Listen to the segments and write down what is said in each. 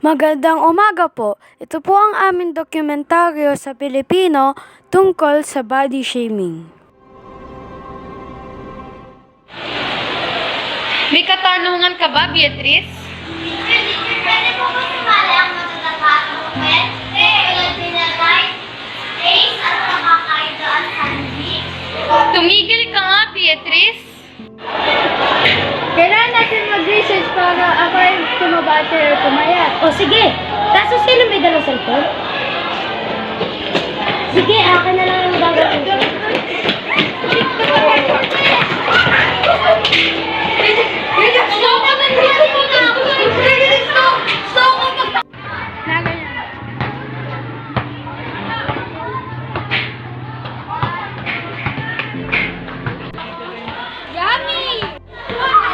Magandang umaga po. Ito po ang aming dokumentaryo sa Pilipino tungkol sa body shaming. May katanungan ka ba, Beatrice? Pwede po ba sumali ang matatapa at mukhet? Tulad ni Nanay, Ace at nakakaidaan sa hindi? Tumigil ka nga, Beatrice. Kailangan natin mag-research para ako ay tumabate o tumayat. O sige, kaso sino may dalang cellphone? Sige, akin na lang ang gagawin ko.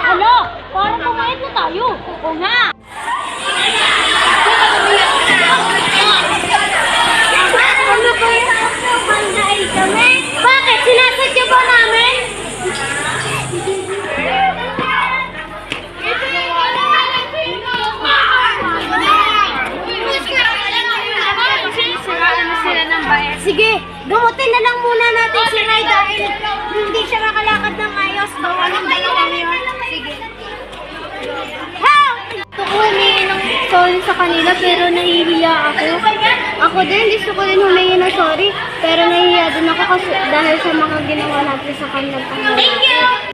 Ano? Parang pumayat na tayo. Oo nga. Ano ba yung panday kami? Bakit? Sinasadya ba namin? Sige, gamutin na lang muna natin si Ray dahil hindi siya makalakad ng ayos. Bawalan na lang kami yun. Sige. Gusto ko humingi ng sorry sa kanila pero nahihiya ako. Ako din, gusto ko din humingi ng sorry pero nahihiya din ako kasi dahil sa mga ginawa natin sa kanilang pangalan. Thank you!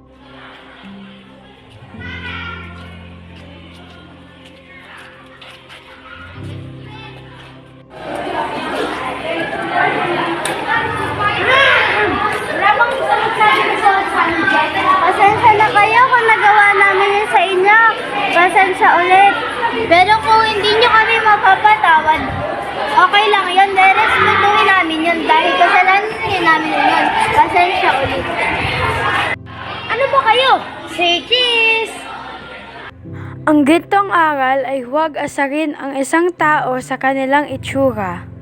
Pasensya na kayo kung nagawa namin yun sa inyo. Pasensya ulit. Pero kung hindi nyo kami mapapatawad, okay lang yun. Respetuhin namin yun dahil kasalanan namin yun. Pasensya ulit. Ano ba kayo? Say cheese! Ang gintong aral ay huwag asarin ang isang tao sa kanilang itsura.